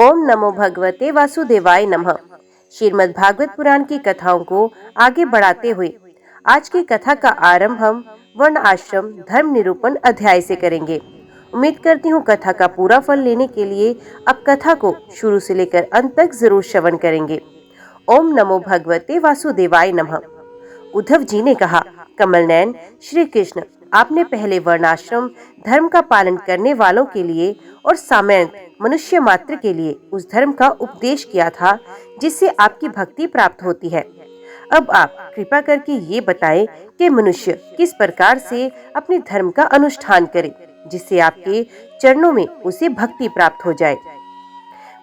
ओम नमो भगवते वासुदेवाय नमः। श्रीमद् भागवत पुराण की कथाओं को आगे बढ़ाते हुए आज की कथा का आरंभ हम वर्ण आश्रम धर्म निरूपण अध्याय से करेंगे। उम्मीद करती हूँ कथा का पूरा फल लेने के लिए अब कथा को शुरू से लेकर अंत तक जरूर श्रवण करेंगे। ओम नमो भगवते वासुदेवाय नमः। उद्धव जी ने कहा, कमल नयन श्री कृष्ण, आपने पहले वर्णाश्रम धर्म का पालन करने वालों के लिए और सामान्य मनुष्य मात्र के लिए उस धर्म का उपदेश किया था जिससे आपकी भक्ति प्राप्त होती है। अब आप कृपा करके ये बताएं कि मनुष्य किस प्रकार से अपने धर्म का अनुष्ठान करे जिससे आपके चरणों में उसे भक्ति प्राप्त हो जाए।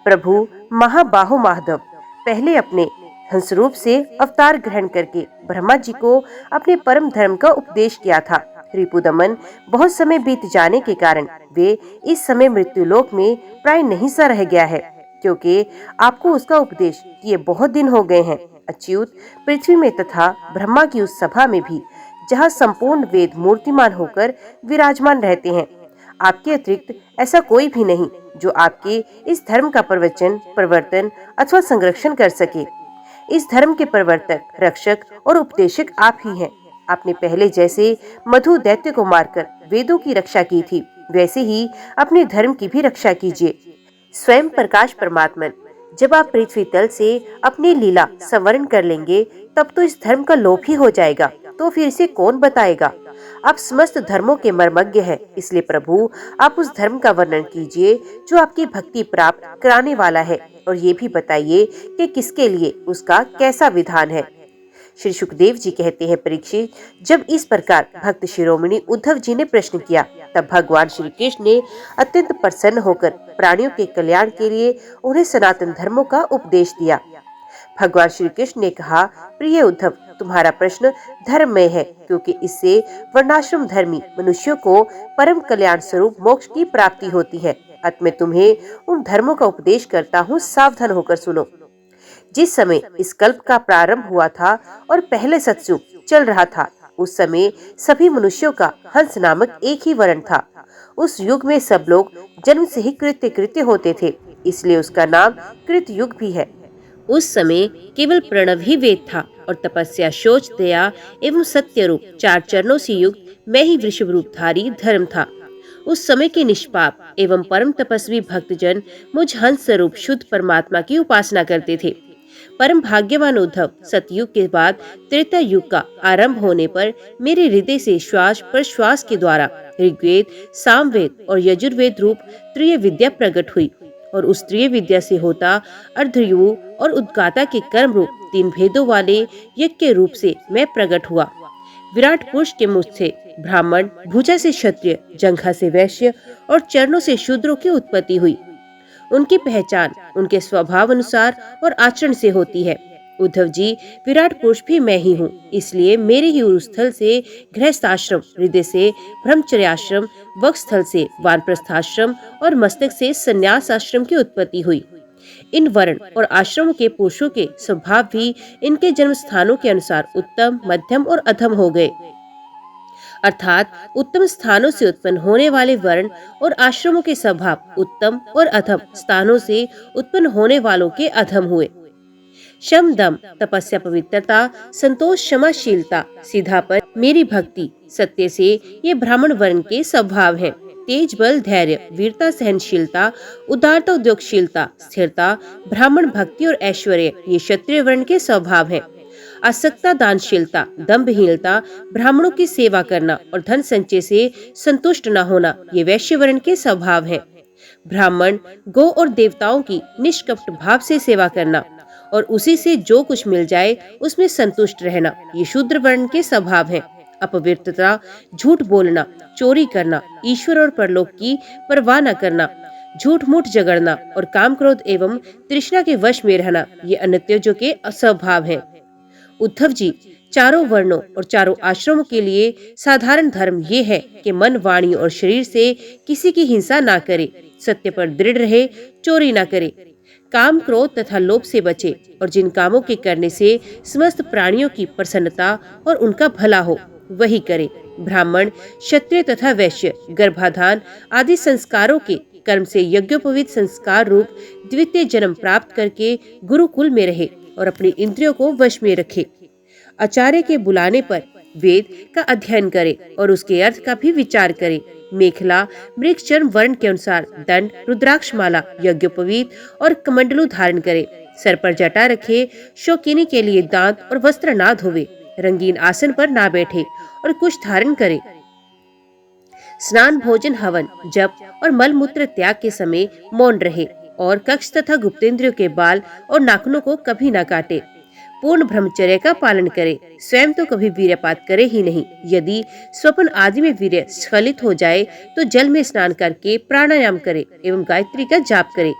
प्रभु महाबाहो माधव पहले अपने हंस रूप से अवतार ग्रहण करके ब्रह्मा जी को अपने परम धर्म का उपदेश किया था। रिपुदमन बहुत समय बीत जाने के कारण वे इस समय मृत्युलोक में प्राय नहीं सा रह गया है, क्योंकि आपको उसका उपदेश किए बहुत दिन हो गए हैं। अच्युत पृथ्वी में तथा ब्रह्मा की उस सभा में भी जहाँ संपूर्ण वेद मूर्तिमान होकर विराजमान रहते हैं, आपके अतिरिक्त ऐसा कोई भी नहीं जो आपके इस धर्म का प्रवचन, प्रवर्तन अथवा संरक्षण कर सके। इस धर्म के प्रवर्तक, रक्षक और उपदेशक आप ही हैं। आपने पहले जैसे मधु दैत्य को मारकर वेदों की रक्षा की थी, वैसे ही अपने धर्म की भी रक्षा कीजिए। स्वयं प्रकाश परमात्मन, जब आप पृथ्वी तल से अपनी लीला संवरण कर लेंगे तब तो इस धर्म का लोप ही हो जाएगा, तो फिर इसे कौन बताएगा। आप समस्त धर्मों के मर्मज्ञ हैं, इसलिए प्रभु आप उस धर्म का वर्णन कीजिए जो आपकी भक्ति प्राप्त कराने वाला है, और ये भी बताइए कि किसके लिए उसका कैसा विधान है। श्री सुखदेव जी कहते हैं, परीक्षित, जब इस प्रकार भक्त शिरोमणि उद्धव जी ने प्रश्न किया तब भगवान श्री कृष्ण ने अत्यंत प्रसन्न होकर प्राणियों के कल्याण के लिए उन्हें सनातन धर्मों का उपदेश दिया। भगवान श्री कृष्ण ने कहा, प्रिय उद्धव, तुम्हारा प्रश्न धर्ममय है, क्योंकि इससे वर्णाश्रम धर्मी मनुष्यों को परम कल्याण स्वरूप मोक्ष की प्राप्ति होती है। अतः मैं तुम्हें उन धर्मों का उपदेश करता हूँ, सावधान होकर सुनो। जिस समय इस कल्प का प्रारंभ हुआ था और पहले सतयुग चल रहा था, उस समय सभी मनुष्यों का हंस नामक एक ही वर्ण था। उस युग में सब लोग जन्म से ही कृत्य होते थे, इसलिए उसका नाम कृत युग भी है। उस समय केवल प्रणव ही वेद था और तपस्या, शौच, दया एवं सत्य रूप 4 चरणों से युक्त मैं ही वृषभ रूपधारी धर्म था। उस समय के निष्पाप एवं परम तपस्वी भक्तजन मुझ हंस स्वरूप शुद्ध परमात्मा की उपासना करते थे। परम भाग्यवान उद्धव, सतयुग के बाद त्रेता युग का आरंभ होने पर मेरे हृदय से श्वास पर श्वास के द्वारा ऋग्वेद, सामवेद और यजुर्वेद रूप त्रिय विद्या प्रकट हुई, और उस त्रिय विद्या से होता अर्धयु और उद्गाता के कर्म रूप 3 भेदों वाले यज्ञ के रूप से मैं प्रकट हुआ। विराट पुरुष के मुख से ब्राह्मण, भुजा से क्षत्रिय, जंघा से वैश्य और चरणों से शूद्रों की उत्पत्ति हुई। उनकी पहचान उनके स्वभाव अनुसार और आचरण से होती है। उद्धव जी, विराट पुरुष भी मैं ही हूँ, इसलिए मेरे ही उरुस्थल से गृहस्थाश्रम, हृदय से ब्रह्मचर्याश्रम, वक्षस्थल से वानप्रस्थाश्रम और मस्तक से संन्यास आश्रम की उत्पत्ति हुई। इन वर्ण और आश्रमों के पुरुषों के स्वभाव भी इनके जन्म स्थानों के अनुसार उत्तम, मध्यम और अधम हो गए। अर्थात उत्तम स्थानों से उत्पन्न होने वाले वर्ण और आश्रमों के स्वभाव उत्तम और अधम स्थानों से उत्पन्न होने वालों के अधम हुए। शम, दम, तपस्या, पवित्रता, संतोष, क्षमाशीलता, सीधापन, मेरी भक्ति, सत्य से ये ब्राह्मण वर्ण के स्वभाव हैं। तेज, बल, धैर्य, वीरता, सहनशीलता, उदारता, उद्योगशीलता, स्थिरता, ब्राह्मण भक्ति और ऐश्वर्य ये क्षत्रिय वर्ण के स्वभाव हैं। आसक्ता, दानशीलता, दंभहीनता, ब्राह्मणों की सेवा करना और धन संचय से संतुष्ट न होना ये वैश्य वर्ण के स्वभाव हैं। ब्राह्मण गौ और देवताओं की निष्कपट भाव से सेवा करना और उसी से जो कुछ मिल जाए उसमें संतुष्ट रहना ये शूद्र वर्ण के स्वभाव हैं। अपवित्रता, झूठ बोलना, चोरी करना, ईश्वर और परलोक की परवाह न करना, झूठ मूठ झगड़ना और काम, क्रोध एवं तृष्णा के वश में रहना ये अनित्यजों के स्वभाव हैं। उद्धव जी, चारों वर्णों और चारों आश्रमों के लिए साधारण धर्म ये है कि मन, वाणी और शरीर से किसी की हिंसा ना करे, सत्य पर दृढ़ रहे, चोरी ना करे, काम, क्रोध तथा लोभ से बचे और जिन कामों के करने से समस्त प्राणियों की प्रसन्नता और उनका भला हो वही करे। ब्राह्मण, क्षत्रिय तथा वैश्य गर्भाधान आदि संस्कारों के कर्म से यज्ञोपवीत संस्कार रूप द्वितीय जन्म प्राप्त करके गुरुकुल में रहे और अपनी इंद्रियों को वश में रखे। आचार्य के बुलाने पर वेद का अध्ययन करे और उसके अर्थ का भी विचार करे। मेखला मृग चर्म वर्ण के अनुसार दंड, रुद्राक्ष माला, यज्ञोपवीत और कमंडलू धारण करे। सर पर जटा रखे, शौकीनी के लिए दांत और वस्त्र ना धोवे, रंगीन आसन पर ना बैठे और कुछ धारण करे। स्नान, भोजन, हवन, जप और मल मूत्र त्याग के समय मौन रहे और कक्ष तथा गुप्तेंद्रियों के बाल और नाखूनों को कभी न काटे। पूर्ण ब्रह्मचर्य का पालन करे। स्वयं तो कभी वीर्यपात करे ही नहीं। यदि स्वप्न आदि में वीर्य स्खलित हो जाए तो जल में स्नान करके प्राणायाम करे एवं गायत्री का जाप करे।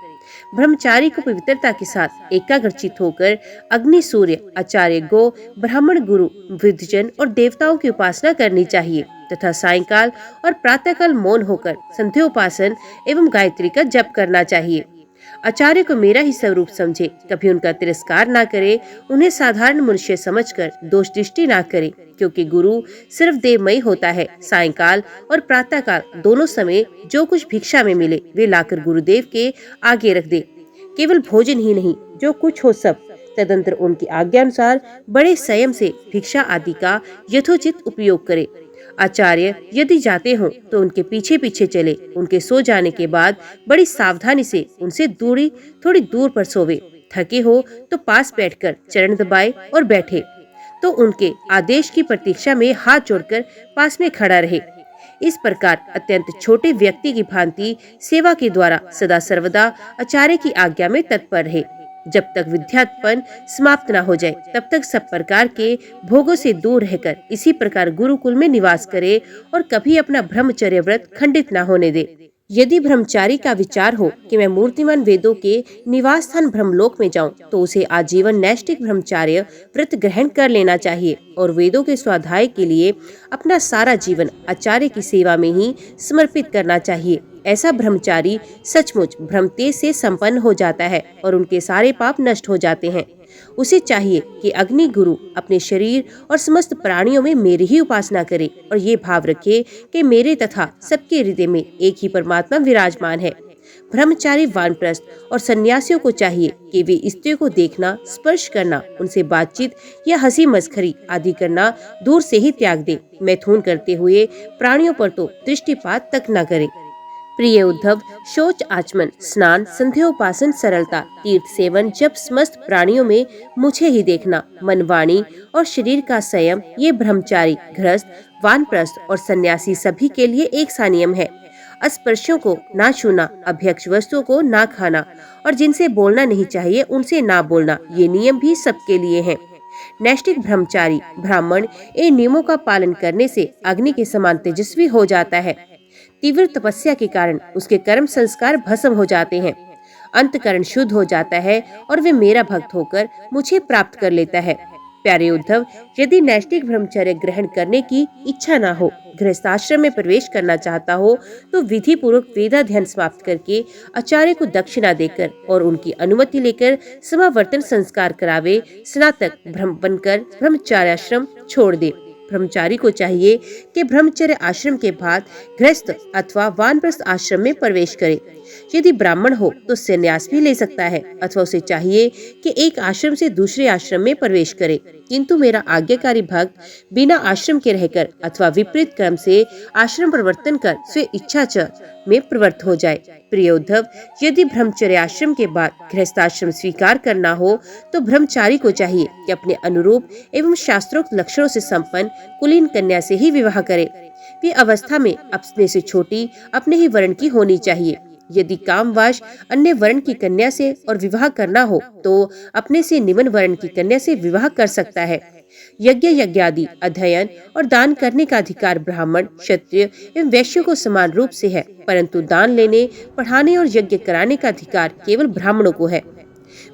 ब्रह्मचारी को पवित्रता के साथ एकाग्रचित होकर अग्नि, सूर्य, आचार्य, गो, ब्राह्मण, गुरु, वृद्धजन और देवताओं की उपासना करनी चाहिए तथा सायंकाल और प्रातःकाल मौन होकर संध्योपासन एवं गायत्री का जप करना चाहिए। आचार्य को मेरा ही स्वरूप समझे, कभी उनका तिरस्कार ना करे, उन्हें साधारण मनुष्य समझकर दोष दृष्टि ना करे, क्योंकि गुरु सिर्फ देवमय होता है। सायंकाल और प्रातःकाल दोनों समय जो कुछ भिक्षा में मिले वे लाकर गुरुदेव के आगे रख दे। केवल भोजन ही नहीं, जो कुछ हो सब। तदंतर उनकी आज्ञा अनुसार बड़े संयम से भिक्षा आदि का यथोचित उपयोग करे। आचार्य यदि जाते हो तो उनके पीछे पीछे चले। उनके सो जाने के बाद बड़ी सावधानी से उनसे थोड़ी दूर पर सोवे। थके हो तो पास बैठकर चरण दबाए और बैठे तो उनके आदेश की प्रतीक्षा में हाथ जोड़कर पास में खड़ा रहे। इस प्रकार अत्यंत छोटे व्यक्ति की भांति सेवा के द्वारा सदा सर्वदा आचार्य की आज्ञा में तत्पर रहे। जब तक विद्यापन समाप्त न हो जाए तब तक सब प्रकार के भोगों से दूर रहकर इसी प्रकार गुरुकुल में निवास करे और कभी अपना ब्रह्मचर्य व्रत खंडित न होने दे। यदि ब्रह्मचारी का विचार हो कि मैं मूर्तिमान वेदों के निवास स्थान ब्रह्मलोक में जाऊं, तो उसे आजीवन नैष्ठिक ब्रह्मचार्य व्रत ग्रहण कर लेना चाहिए और वेदों के स्वाध्याय के लिए अपना सारा जीवन आचार्य की सेवा में ही समर्पित करना चाहिए। ऐसा ब्रह्मचारी सचमुच ब्रह्मतेज से संपन्न हो जाता है और उनके सारे पाप नष्ट हो जाते हैं। उसे चाहिए कि अग्नि गुरु अपने शरीर और समस्त प्राणियों में मेरी ही उपासना करे और ये भाव रखे कि मेरे तथा सबके हृदय में एक ही परमात्मा विराजमान है। ब्रह्मचारी, वानप्रस्थ और सन्यासियों को चाहिए कि वे स्त्रियों को देखना, स्पर्श करना, उनसे बातचीत या हंसी मस्खरी आदि करना दूर से ही त्याग दे। मैथुन करते हुए प्राणियों पर तो दृष्टिपात तक न करे। प्रिय उद्धव, शौच, आचमन, स्नान, संध्योपासन, सरलता, तीर्थ सेवन, जब समस्त प्राणियों में मुझे ही देखना, मन, वाणी और शरीर का संयम, ये ब्रह्मचारी, गृहस्थ, वानप्रस्थ और सन्यासी सभी के लिए एक सा नियम है। अस्पर्शियों को ना छूना, अभ्यक्ष वस्तुओं को ना खाना और जिनसे बोलना नहीं चाहिए उनसे ना बोलना, ये नियम भी सबके लिए हैं। नैष्ठिक ब्रह्मचारी ब्राह्मण इन नियमों का पालन करने से अग्नि के समान तेजस्वी हो जाता है। तीव्र तपस्या के कारण उसके कर्म संस्कार भस्म हो जाते हैं, अंतकरण शुद्ध हो जाता है और वे मेरा भक्त होकर मुझे प्राप्त कर लेता है। प्यारे उद्धव, यदि नैष्ठिक ब्रह्मचर्य ग्रहण करने की इच्छा ना हो, गृहस्थाश्रम में प्रवेश करना चाहता हो, तो विधि पूर्वक वेदाध्ययन समाप्त करके आचार्य को दक्षिणा देकर और उनकी अनुमति लेकर समावर्तन संस्कार करावे। स्नातक ब्रह्म बनकर ब्रह्मचार्याश्रम छोड़ दे। ब्रह्मचारी को चाहिए कि ब्रह्मचर्य आश्रम के बाद गृहस्थ अथवा वानप्रस्थ आश्रम में प्रवेश करे। यदि ब्राह्मण हो तो संन्यास भी ले सकता है अथवा उसे चाहिए कि एक आश्रम से दूसरे आश्रम में प्रवेश करे। किंतु मेरा आज्ञाकारी भक्त बिना आश्रम के रहकर अथवा विपरीत क्रम से आश्रम परिवर्तन कर स्व इच्छाचर में प्रवृत्त हो जाए। प्रिय उद्धव, यदि ब्रह्मचर्य आश्रम के बाद गृहस्थाश्रम स्वीकार करना हो तो ब्रह्मचारी को चाहिए कि अपने अनुरूप एवं शास्त्रोक्त लक्षणों से संपन्न कुलीन कन्या से ही विवाह करे। वे अवस्था में अपने से छोटी अपने ही वर्ण की होनी चाहिए। यदि कामवश अन्य वर्ण की कन्या से और विवाह करना हो तो अपने से निम्न वर्ण की कन्या से विवाह कर सकता है। यज्ञ, यज्ञादि, अध्ययन और दान करने का अधिकार ब्राह्मण, क्षत्रिय एवं वैश्यों को समान रूप से है, परंतु दान लेने, पढ़ाने और यज्ञ कराने का अधिकार केवल ब्राह्मणों को है।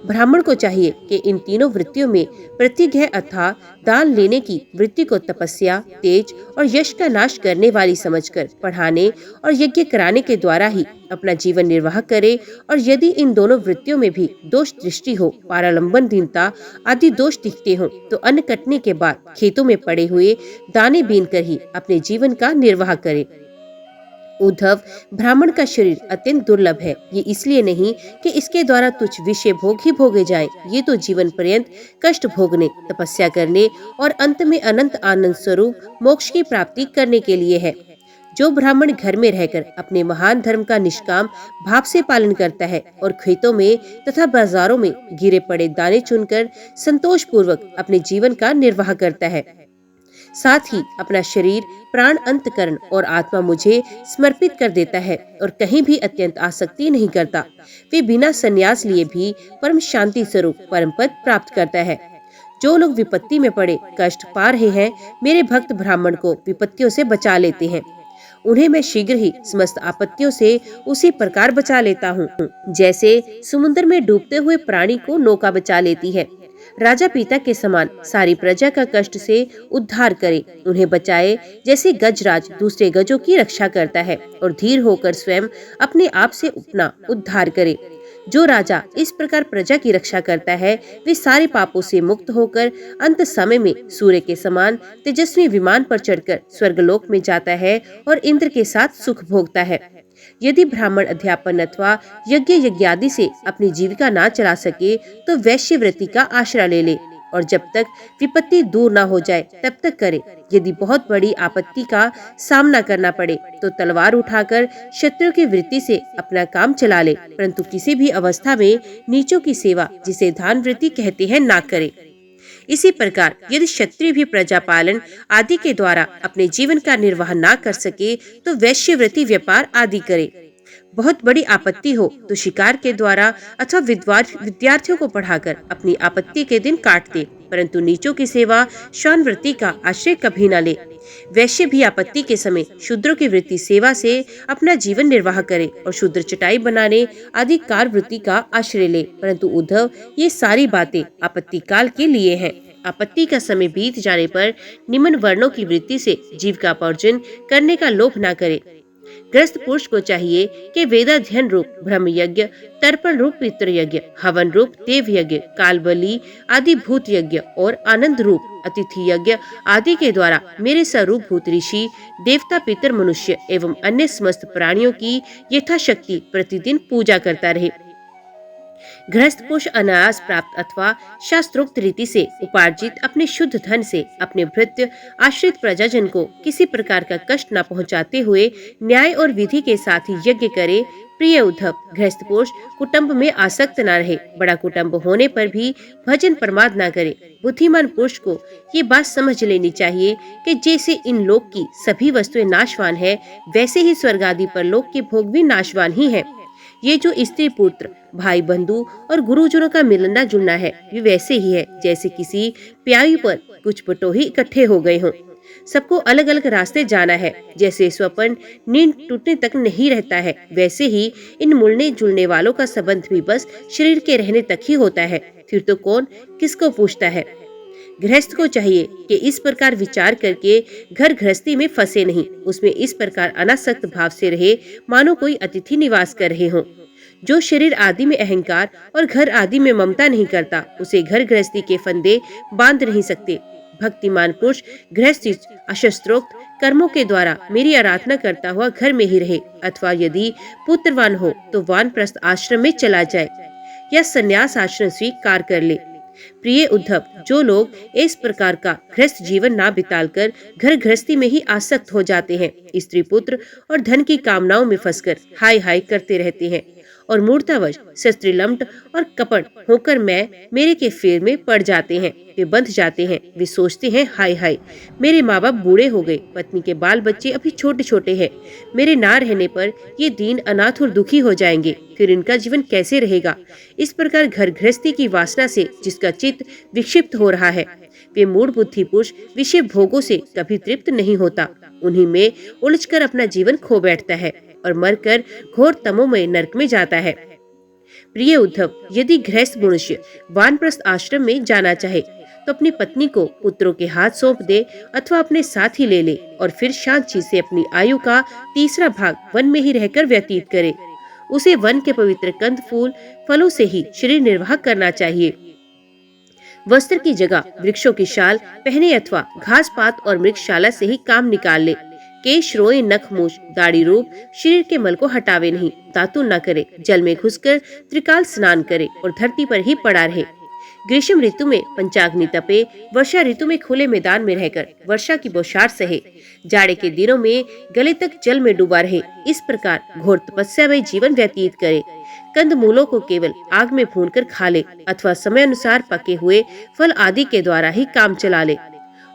ब्राह्मण को चाहिए कि इन तीनों वृत्तियों में प्रतिज्ञ अर्थात दान लेने की वृत्ति को तपस्या, तेज और यश का नाश करने वाली समझकर पढ़ाने और यज्ञ कराने के द्वारा ही अपना जीवन निर्वाह करे। और यदि इन दोनों वृत्तियों में भी दोष दृष्टि हो, पारालंबन, दीनता आदि दोष दिखते हो, तो अन्न कटने के बाद खेतों में पड़े हुए दाने बीन कर ही अपने जीवन का निर्वाह करे। उद्धव, ब्राह्मण का शरीर अत्यंत दुर्लभ है। ये इसलिए नहीं कि इसके द्वारा तुच्छ विषय भोग ही भोगे जाएं। ये तो जीवन पर्यंत कष्ट भोगने, तपस्या करने और अंत में अनंत आनंद स्वरूप मोक्ष की प्राप्ति करने के लिए है। जो ब्राह्मण घर में रहकर अपने महान धर्म का निष्काम भाव से पालन करता है और खेतों में तथा बाजारों में गिरे पड़े दाने चुनकर संतोष पूर्वक अपने जीवन का निर्वाह करता है, साथ ही अपना शरीर, प्राण, अंतकरण और आत्मा मुझे समर्पित कर देता है और कहीं भी अत्यंत आसक्ति नहीं करता, वे बिना संन्यास लिए भी परम शांति स्वरूप परम पद प्राप्त करता है। जो लोग विपत्ति में पड़े कष्ट पा रहे हैं, मेरे भक्त ब्राह्मण को विपत्तियों से बचा लेते हैं। उन्हें मैं शीघ्र ही समस्त आपत्तियों से उसी प्रकार बचा लेता हूँ, जैसे समुद्र में डूबते हुए प्राणी को नौका बचा लेती है। राजा पिता के समान सारी प्रजा का कष्ट से उद्धार करे, उन्हें बचाए, जैसे गजराज दूसरे गजों की रक्षा करता है और धीर होकर स्वयं अपने आप से अपना उद्धार करे। जो राजा इस प्रकार प्रजा की रक्षा करता है, वे सारे पापों से मुक्त होकर अंत समय में सूर्य के समान तेजस्वी विमान पर चढ़कर स्वर्गलोक में जाता है और इंद्र के साथ सुख भोगता है। यदि ब्राह्मण अध्यापन अथवा यज्ञ यज्ञादि से अपनी जीविका ना चला सके, तो वैश्य वृत्ति का आश्रय ले ले और जब तक विपत्ति दूर ना हो जाए तब तक करे। यदि बहुत बड़ी आपत्ति का सामना करना पड़े तो तलवार उठाकर शत्रु की वृत्ति से अपना काम चला ले, परंतु किसी भी अवस्था में नीचों की सेवा, जिसे दान वृत्ति कहते हैं, ना करे। इसी प्रकार यदि क्षत्रिय भी प्रजा पालन आदि के द्वारा अपने जीवन का निर्वाह ना कर सके, तो वैश्य वृत्ति, व्यापार आदि करे। बहुत बड़ी आपत्ति हो तो शिकार के द्वारा अथवा विद्यार्थियों को पढ़ाकर अपनी आपत्ति के दिन काट दे, परंतु नीचों की सेवा, श्वान वृत्ति का आश्रय कभी न ले। वैश्य भी आपत्ति के समय शूद्रों की वृत्ति सेवा से अपना जीवन निर्वाह करे और शूद्र चटाई बनाने आदि कार वृत्ति का आश्रय ले, परंतु उद्धव, ये सारी बातें आपत्ति काल के लिए हैं। आपत्ति का समय बीत जाने पर निम्न वर्णों की वृत्ति से जीविकापार्जन करने का लोभ न करे। गृहस्थ पुरुष को चाहिए कि वेदाध्ययन रूप ब्रह्म यज्ञ, तर्पण रूप पितृ यज्ञ, हवन रूप देव यज्ञ, काल बलि आदि भूत यज्ञ और आनंद रूप अतिथि यज्ञ आदि के द्वारा मेरे स्वरूप भूत ऋषि, देवता, पितर, मनुष्य एवं अन्य समस्त प्राणियों की यथाशक्ति प्रतिदिन पूजा करता रहे। गृहस्थ पुरुष अनायास प्राप्त अथवा शास्त्रोक्त रीति से उपार्जित अपने शुद्ध धन से अपने भृत्य आश्रित प्रजाजन को किसी प्रकार का कष्ट न पहुंचाते हुए न्याय और विधि के साथ ही यज्ञ करे। प्रिय उद्धव, गृहस्थ पुरुष कुटुंब में आसक्त न रहे, बड़ा कुटुंब होने पर भी भजन प्रमाद न करे। बुद्धिमान पुरुष को ये बात समझ लेनी चाहिए कि जैसे इन लोक की सभी वस्तुएं नाशवान है, वैसे ही स्वर्ग आदि पर लोक के भोग भी नाशवान ही है। ये जो स्त्री पुत्र, भाई बंधु और गुरुजनों का मिलना जुलना है, ये वैसे ही है जैसे किसी प्यायु पर कुछ बटोही इकट्ठे हो गए हों। सबको अलग अलग रास्ते जाना है। जैसे स्वपन नींद टूटने तक नहीं रहता है, वैसे ही इन मिलने जुलने वालों का संबंध भी बस शरीर के रहने तक ही होता है, फिर तो कौन किसको पूछता है। गृहस्थ को चाहिए कि इस प्रकार विचार करके घर गृहस्थी में फंसे नहीं, उसमें इस प्रकार अनासक्त भाव से रहे मानो कोई अतिथि निवास कर रहे हों। जो शरीर आदि में अहंकार और घर आदि में ममता नहीं करता, उसे घर गृहस्थी के फंदे बांध नहीं सकते। भक्तिमान पुरुष गृहस्थी अशस्त्रोक्त कर्मों के द्वारा मेरी आराधना करता हुआ घर में ही रहे, अथवा यदि पुत्रवान हो तो वानप्रस्थ आश्रम में चला जाए या संन्यास आश्रम स्वीकार कर ले। प्रिय उद्धव, जो लोग इस प्रकार का गृहस्थ जीवन ना बिताकर घर गृहस्थी में ही आसक्त हो जाते हैं, स्त्री पुत्र और धन की कामनाओं में फंसकर हाय हाय करते रहते हैं और मूर्तावश शस्त्रिलम्ट और कपट होकर मैं मेरे के फेर में पड़ जाते हैं। वे बंध जाते हैं, वे सोचते हैं हाय हाय, मेरे माँ बाप बूढ़े हो गए, पत्नी के बाल बच्चे अभी छोटे छोटे हैं, मेरे ना रहने पर ये दीन अनाथ और दुखी हो जाएंगे, फिर इनका जीवन कैसे रहेगा। इस प्रकार घर गृहस्थी की वासना से जिसका चित्त विक्षिप्त हो रहा है, वे मूढ़ बुद्धि पुरुष विषय भोगों से कभी तृप्त नहीं होता, उन्हीं में उलझकर अपना जीवन खो बैठता है और मरकर घोर तमोमय नरक में जाता है। प्रिय उद्धव, यदि गृहस्थ मनुष्य वानप्रस्थ आश्रम में जाना चाहे तो अपनी पत्नी को पुत्रों के हाथ सौंप दे अथवा अपने साथ ही ले ले और फिर शांति से अपनी आयु का तीसरा भाग वन में ही रहकर व्यतीत करे। उसे वन के पवित्र कंद फूल फलों से ही शरीर निर्वाह करना चाहिए। वस्त्र की जगह वृक्षों की शाल पहने अथवा घास पात और मृगशाला से ही काम निकाल ले। केश रोए नख मूछ दाढ़ी रूप शरीर के मल को हटावे नहीं, दातुन न करे, जल में घुसकर त्रिकाल स्नान करे और धरती पर ही पड़ा रहे। ग्रीष्म ऋतु में पंचाग्नि तपे, वर्षा ऋतु में खुले मैदान में रहकर वर्षा की बौछार सहे, जाड़े के दिनों में गले तक जल में डूबा रहे। इस प्रकार घोर तपस्या में जीवन व्यतीत करे। कंद मूलों को केवल आग में भूनकर खा ले अथवा समय अनुसार पके हुए फल आदि के द्वारा ही काम चला ले।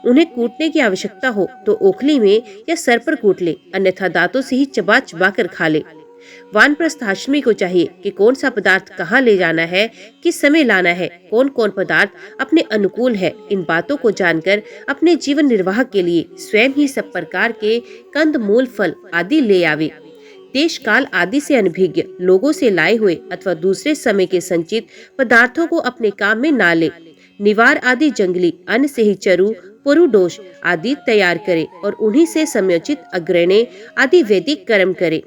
उन्हें कूटने की आवश्यकता हो तो ओखली में या सर पर कूट ले, अन्यथा दांतों से ही चबा चबा कर खा ले। वानप्रस्थ आश्रमी को चाहिए कि कौन सा पदार्थ कहाँ ले जाना है, किस समय लाना है, कौन कौन पदार्थ अपने अनुकूल है, इन बातों को जानकर अपने जीवन निर्वाह के लिए स्वयं ही सब प्रकार के कंद मूल फल आदि ले आवे। देश काल आदि से अनभिज्ञ लोगों से लाए हुए अथवा दूसरे समय के संचित पदार्थों को अपने काम में ना ले। निवार आदि जंगली अन्न से ही चरु पुरुडोष आदि तैयार करे और उन्हीं से समयोचित अग्रणे आदि वैदिक कर्म करे।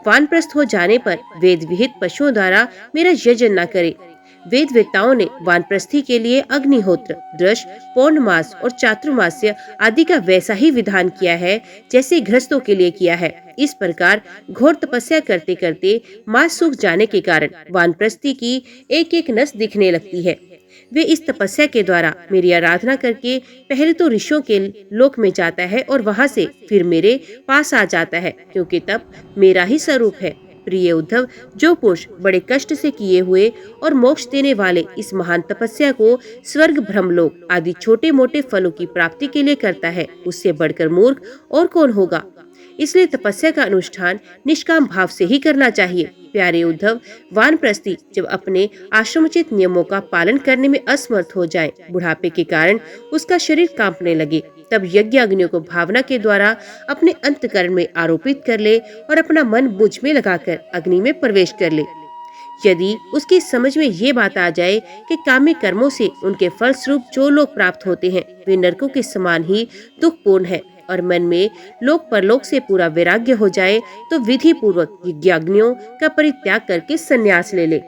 वानप्रस्थ हो जाने पर वेद विहित पशुओं द्वारा मेरा यजन न करे। वेद वेताओं ने वानप्रस्थी के लिए अग्निहोत्र, दृश, पौर्णमास और चातुर्मास्य आदि का वैसा ही विधान किया है जैसे गृहस्थों के लिए किया है। इस प्रकार घोर तपस्या करते करते मांस सूख जाने के कारण वानप्रस्थी की एक एक नस दिखने लगती है। वे इस तपस्या के द्वारा मेरी आराधना करके पहले तो ऋषियों के लोक में जाता है और वहां से फिर मेरे पास आ जाता है, क्योंकि तप मेरा ही स्वरूप है। प्रिय उद्धव, जो पुरुष बड़े कष्ट से किए हुए और मोक्ष देने वाले इस महान तपस्या को स्वर्ग, ब्रह्मलोक आदि छोटे मोटे फलों की प्राप्ति के लिए करता है, उससे बढ़कर मूर्ख और कौन होगा। इसलिए तपस्या का अनुष्ठान निष्काम भाव से ही करना चाहिए। प्यारे उद्धव, वानप्रस्थी जब अपने आश्रमोचित नियमों का पालन करने में असमर्थ हो जाए, बुढ़ापे के कारण उसका शरीर कांपने लगे, तब यज्ञ अग्नियों को भावना के द्वारा अपने अंतकरण में आरोपित कर ले और अपना मन बुझ में लगाकर अग्नि में प्रवेश कर ले। यदि उसकी समझ में ये बात आ जाए कि काम्य कर्मों से उनके फलस्वरूप जो लोग प्राप्त होते हैं वे नरकों के समान ही दुखपूर्ण है और मन में लोक परलोक से पूरा वैराग्य हो जाए, तो विधि पूर्वक यज्ञाग्नियों का परित्याग करके संन्यास ले ले।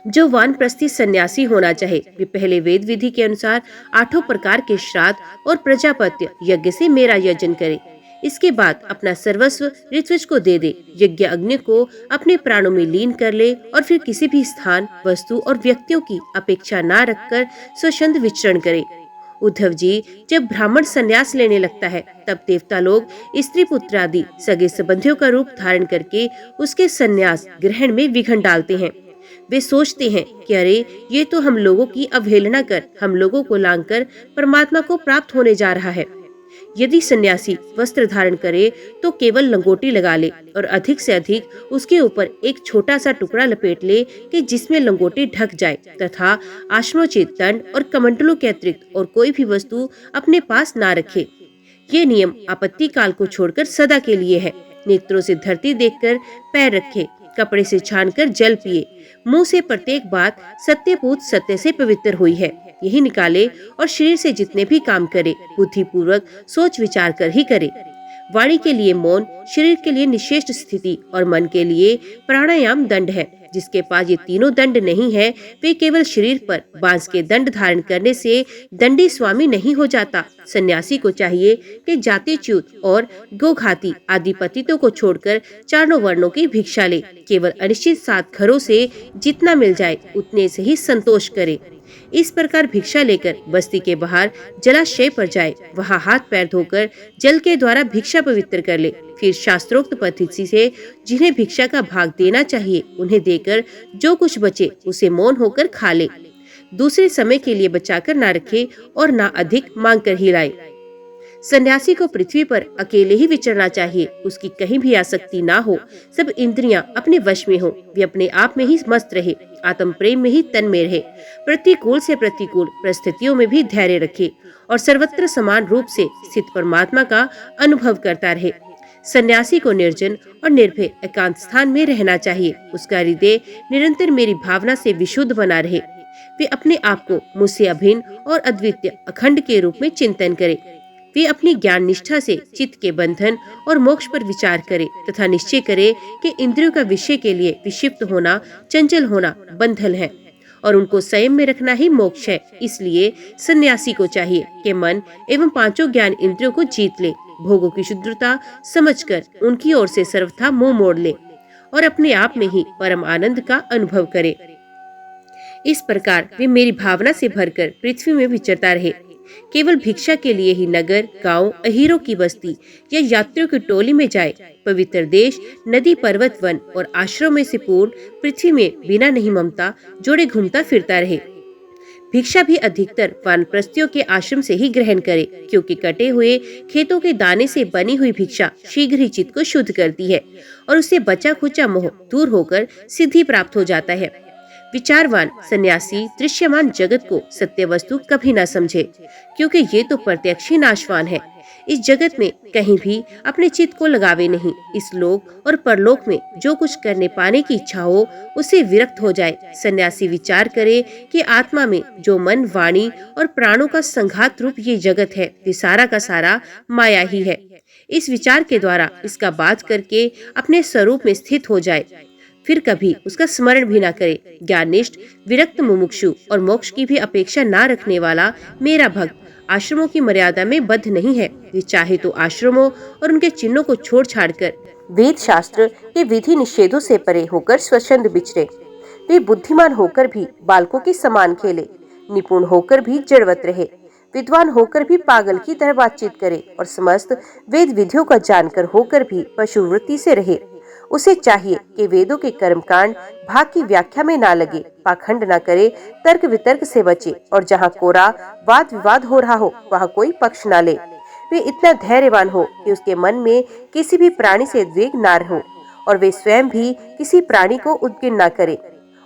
जो वानप्रस्थी सन्यासी होना चाहे वे पहले वेद विधि के अनुसार 8 प्रकार के श्राद्ध और प्रजापत्य यज्ञ से मेरा यजन करे। इसके बाद अपना सर्वस्व ऋत्विज को दे दे, यज्ञ अग्नि को अपने प्राणों में लीन कर ले और फिर किसी भी स्थान, वस्तु और व्यक्तियों की अपेक्षा न रखकर स्वच्छंद विचरण करे। उद्धव जी, जब ब्राह्मण संन्यास लेने लगता है तब देवता लोग स्त्री पुत्र आदि सगे संबंधियों का रूप धारण करके उसके संन्यास ग्रहण में विघ्न डालते हैं। वे सोचते हैं कि अरे, ये तो हम लोगों की अवहेलना कर हम लोगों को लांघकर परमात्मा को प्राप्त होने जा रहा है। यदि सन्यासी वस्त्र धारण करे तो केवल लंगोटी लगा ले और अधिक से अधिक उसके ऊपर एक छोटा सा टुकड़ा लपेट ले कि जिसमें लंगोटी ढक जाए, तथा आश्रमोचित दंड और कमंडलों के अतिरिक्त और कोई भी वस्तु अपने पास ना रखे। ये नियम आपत्ति काल को छोड़कर सदा के लिए है। नेत्रों से धरती देखकर पैर रखे, कपड़े से छानकर जल पिए, मुंह से प्रत्येक बात सत्यपूत सत्य से पवित्र हुई है यही निकाले और शरीर से जितने भी काम करे बुद्धि पूर्वक सोच विचार कर ही करे। वाणी के लिए मौन, शरीर के लिए निश्चेष्ट स्थिति और मन के लिए प्राणायाम दंड है। जिसके पास ये तीनों दंड नहीं है वे केवल शरीर पर बांस के दंड धारण करने से दंडी स्वामी नहीं हो जाता। सन्यासी को चाहिए कि जातिच्युत और गोघाती आदि पतितों को छोड़कर चारों वर्णों की भिक्षा ले, केवल अनिश्चित 7 घरों से जितना मिल जाए उतने से ही संतोष करे। इस प्रकार भिक्षा लेकर बस्ती के बाहर जलाशय पर जाए, वहां हाथ पैर धोकर जल के द्वारा भिक्षा पवित्र कर ले, फिर शास्त्रोक्त पद्धति से जिन्हें भिक्षा का भाग देना चाहिए उन्हें देकर जो कुछ बचे उसे मौन होकर खा ले। दूसरे समय के लिए बचाकर ना रखे और ना अधिक मांग कर ही लाए। सन्यासी को पृथ्वी पर अकेले ही विचरना चाहिए, उसकी कहीं भी आसक्ति ना हो, सब इंद्रियां अपने वश में हो, वे अपने आप में ही मस्त रहे, आत्म प्रेम में ही तन्मय रहे, प्रतिकूल से प्रतिकूल परिस्थितियों में भी धैर्य रखे और सर्वत्र समान रूप से स्थित परमात्मा का अनुभव करता रहे। सन्यासी को निर्जन और निर्भय एकांत स्थान में रहना चाहिए। उसका हृदय निरंतर मेरी भावना से विशुद्ध बना रहे। वे अपने आप को मुझसे अभिन्न और अद्वितीय अखंड के रूप में चिंतन करे। वे अपनी ज्ञान निष्ठा से चित्त के बंधन और मोक्ष पर विचार करे तथा निश्चय करे कि इंद्रियों का विषय के लिए विक्षिप्त होना, चंचल होना बंधन है और उनको संयम में रखना ही मोक्ष है। इसलिए सन्यासी को चाहिए कि मन एवं पांचों ज्ञान इंद्रियों को जीत ले, भोगों की शुद्धता समझकर उनकी ओर से सर्वथा मुंह मोड़ ले और अपने आप में ही परम आनंद का अनुभव करे। इस प्रकार वे मेरी भावना से भरकर पृथ्वी में विचरता रहे। केवल भिक्षा के लिए ही नगर, गांव, अहीरों की बस्ती या यात्रियों की टोली में जाए, पवित्र देश, नदी, पर्वत, वन और आश्रम में से पूर्ण पृथ्वी में बिना नहीं ममता जोड़े घूमता फिरता रहे। भिक्षा भी अधिकतर वानप्रस्थियों के आश्रम से ही ग्रहण करे, क्योंकि कटे हुए खेतों के दाने से बनी हुई भिक्षा शीघ्र ही चित्त को शुद्ध करती है और उससे बचा खुचा मोह दूर होकर सिद्धि प्राप्त हो जाता है। विचारवान सन्यासी दृश्यमान जगत को सत्य वस्तु कभी न समझे, क्योंकि ये तो प्रत्यक्ष ही नाशवान है। इस जगत में कहीं भी अपने चित्त को लगावे नहीं। इस लोक और परलोक में जो कुछ करने पाने की इच्छा हो उसे विरक्त हो जाए। सन्यासी विचार करे कि आत्मा में जो मन, वाणी और प्राणों का संघात रूप ये जगत है, ये सारा का सारा माया ही है। इस विचार के द्वारा इसका बाध करके अपने स्वरूप में स्थित हो जाए, फिर कभी उसका स्मरण भी ना करे। ज्ञाननिष्ठ, विरक्त, मुमुक्षु और मोक्ष की भी अपेक्षा ना रखने वाला मेरा भक्त आश्रमों की मर्यादा में बद्ध नहीं है। वे चाहे तो आश्रमों और उनके चिन्हों को छोड़ छाड़कर वेद शास्त्र के विधि निषेधों से परे होकर स्वच्छंद विचरे। वे बुद्धिमान होकर भी बालकों के समान खेले, निपुण होकर भी जड़वत रहे, विद्वान होकर भी पागल की तरह बातचीत करे और समस्त वेद विधियों का जानकर होकर भी पशुवृत्ति से रहे। उसे चाहिए कि वेदों के कर्मकांड भाग की व्याख्या में ना लगे, पाखंड ना करे, तर्क वितर्क से बचे और जहाँ कोरा वाद विवाद हो रहा हो वहाँ कोई पक्ष ना ले। वे इतना धैर्यवान हो कि उसके मन में किसी भी प्राणी से द्वेग ना हो और वे स्वयं भी किसी प्राणी को उद्गिन ना करे।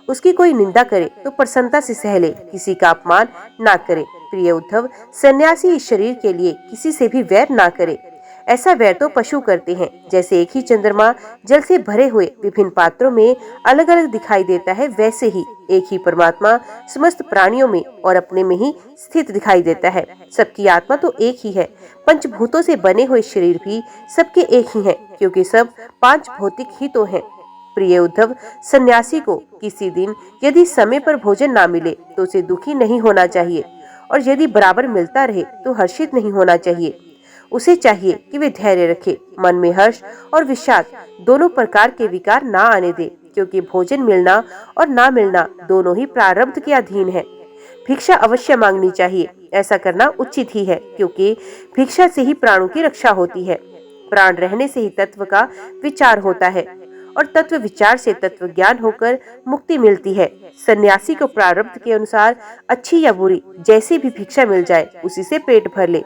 उसकी कोई निंदा करे तो प्रसन्नता से सह ले, किसी का अपमान ना करे। प्रिय उद्धव, सन्यासी इस शरीर के लिए किसी से भी वैर ना करे। ऐसा वैर तो पशु करते हैं। जैसे एक ही चंद्रमा जल से भरे हुए विभिन्न पात्रों में अलग अलग दिखाई देता है, वैसे ही एक ही परमात्मा समस्त प्राणियों में और अपने में ही स्थित दिखाई देता है। सबकी आत्मा तो एक ही है। पंचभूतों से बने हुए शरीर भी सबके एक ही हैं, क्योंकि सब पांच भौतिक ही तो हैं। प्रिय उद्धव, सन्यासी को किसी दिन यदि समय पर भोजन ना मिले तो उसे दुखी नहीं होना चाहिए, और यदि बराबर मिलता रहे तो हर्षित नहीं होना चाहिए। उसे चाहिए कि वे धैर्य रखे, मन में हर्ष और विषाद दोनों प्रकार के विकार ना आने दे, क्योंकि भोजन मिलना और ना मिलना दोनों ही प्रारब्ध के अधीन है। भिक्षा अवश्य मांगनी चाहिए, ऐसा करना उचित ही है, क्योंकि भिक्षा से ही प्राणों की रक्षा होती है। प्राण रहने से ही तत्व का विचार होता है और तत्व विचार से तत्व ज्ञान होकर मुक्ति मिलती है। सन्यासी को प्रारब्ध के अनुसार अच्छी या बुरी जैसी भी भिक्षा मिल जाए उसी से पेट भर ले।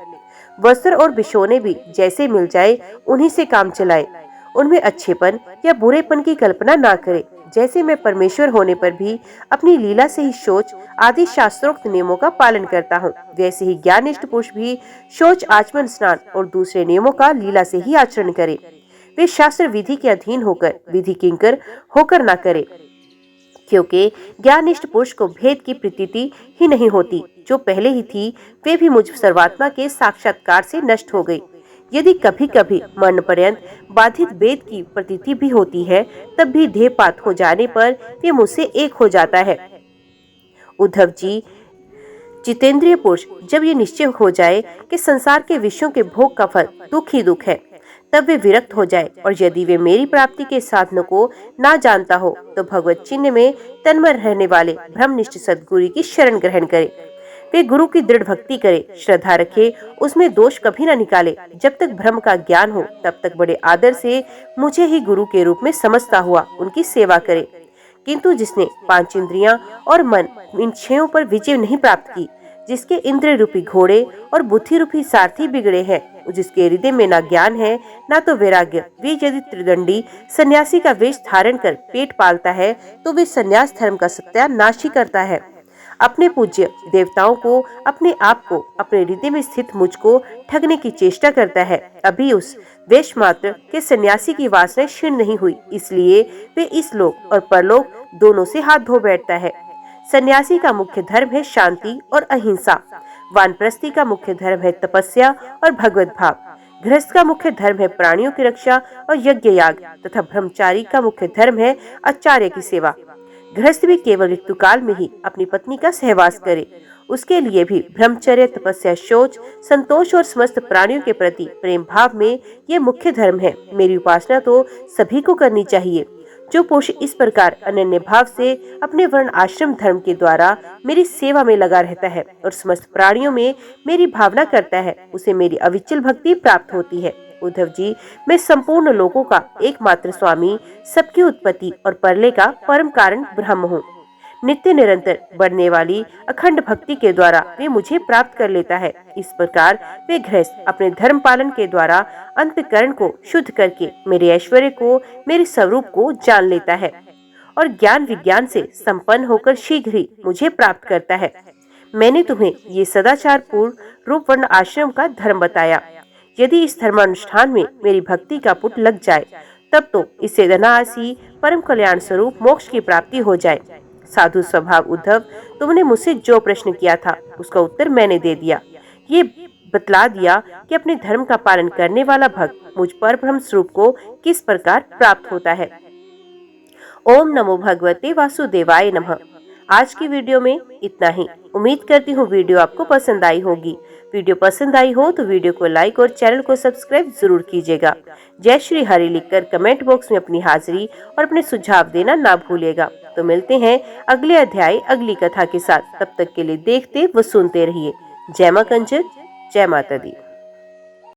वस्त्र और बिछौने भी जैसे मिल जाए उन्हीं से काम चलाए। उनमें अच्छेपन या बुरेपन की कल्पना ना करे। जैसे मैं परमेश्वर होने पर भी अपनी लीला से ही शौच आदि शास्त्रोक्त नियमों का पालन करता हूँ, वैसे ही ज्ञानिष्ठ पुरुष भी शौच, आचमन, स्नान और दूसरे नियमों का लीला से ही आचरण करे। वे शास्त्र विधि के अधीन होकर विधि किंकर होकर ना करे, क्योंकि ज्ञानिष्ठ पुरुष को भेद की प्रतीति ही नहीं होती। जो पहले ही थी वे भी मुझ सर्वात्मा के साक्षात्कार से नष्ट हो गई। यदि कभी कभी मरण पर्यंत बाधित भेद की प्रतीति भी होती है, तब भी देहपात हो जाने पर वे मुझसे एक हो जाता है। उद्धव जी, जितेंद्रिय पुरुष जब ये निश्चय हो जाए कि संसार के विषयों के भोग का फल दुख ही दुख है, तब वे विरक्त हो जाए, और यदि वे मेरी प्राप्ति के साधनों को ना जानता हो तो भगवत चिन्ह में तन्मय रहने वाले ब्रह्मनिष्ठ सद्गुरु की शरण ग्रहण करे। वे गुरु की दृढ़ भक्ति करे, श्रद्धा रखे, उसमें दोष कभी न निकाले। जब तक ब्रह्म का ज्ञान हो तब तक बड़े आदर से मुझे ही गुरु के रूप में समझता हुआ उनकी सेवा करे। किंतु जिसने पांच इंद्रियां और मन इन छयों पर विजय नहीं प्राप्त की, जिसके इंद्रिय रूपी घोड़े और बुद्धि रूपी सारथी बिगड़े हैं, जिसके हृदय में ना ज्ञान है ना तो वैराग्य, वे यदि त्रिदंडी सन्यासी का वेश धारण कर पेट पालता है तो वे सन्यास धर्म का सत्यानाश ही करता है। अपने पूज्य देवताओं को, अपने आप को, अपने हृदय में स्थित मुझको ठगने की चेष्टा करता है। अभी उस वेश मात्र के सन्यासी की वासना क्षीण नहीं हुई, इसलिए वे इस लोक और परलोक दोनों से हाथ धो बैठता है। सन्यासी का मुख्य धर्म है शांति और अहिंसा, वानप्रस्थी का मुख्य धर्म है तपस्या और भगवत भाव, गृहस्थ का मुख्य धर्म है प्राणियों की रक्षा और यज्ञ याग, तथा ब्रह्मचारी का मुख्य धर्म है आचार्य की सेवा। गृहस्थ भी केवल ऋतुकाल में ही अपनी पत्नी का सहवास करे। उसके लिए भी ब्रह्मचर्य, तपस्या, शौच, संतोष और समस्त प्राणियों के प्रति प्रेम भाव में ये मुख्य धर्म है। मेरी उपासना तो सभी को करनी चाहिए। जो पुरुष इस प्रकार अनन्य भाव से अपने वर्ण आश्रम धर्म के द्वारा मेरी सेवा में लगा रहता है और समस्त प्राणियों में मेरी भावना करता है, उसे मेरी अविचल भक्ति प्राप्त होती है। उद्धव जी, मैं संपूर्ण लोकों का एकमात्र स्वामी, सबकी उत्पत्ति और परलय का परम कारण ब्रह्म हूँ। नित्य निरंतर बढ़ने वाली अखंड भक्ति के द्वारा वे मुझे प्राप्त कर लेता है। इस प्रकार वे गृहस्थ अपने धर्म पालन के द्वारा अंतकरण को शुद्ध करके मेरे ऐश्वर्य को, मेरे स्वरूप को जान लेता है और ज्ञान विज्ञान से संपन्न होकर शीघ्र ही मुझे प्राप्त करता है। मैंने तुम्हें ये सदाचार पूर्ण रूप वर्ण आश्रम का धर्म बताया। यदि इस धर्मानुष्ठान में मेरी भक्ति का पुट लग जाए, तब तो इससे अनायासी परम कल्याण स्वरूप मोक्ष की प्राप्ति हो जाए। साधु स्वभाव उद्धव, तुमने मुझसे जो प्रश्न किया था उसका उत्तर मैंने दे दिया। ये बतला दिया कि अपने धर्म का पालन करने वाला भक्त मुझ पर ब्रह्म स्वरूप को किस प्रकार प्राप्त होता है। ओम नमो भगवते वासुदेवाय नमः। आज की वीडियो में इतना ही। उम्मीद करती हूँ वीडियो आपको पसंद आई होगी। वीडियो पसंद आई हो तो वीडियो को लाइक और चैनल को सब्सक्राइब जरूर कीजिएगा। जय श्री हरि लिखकर कमेंट बॉक्स में अपनी हाजिरी और अपने सुझाव देना ना भूलिएगा। तो मिलते हैं अगले अध्याय अगली कथा के साथ। तब तक के लिए देखते व सुनते रहिए। जय मां कंचन, जय माता दी।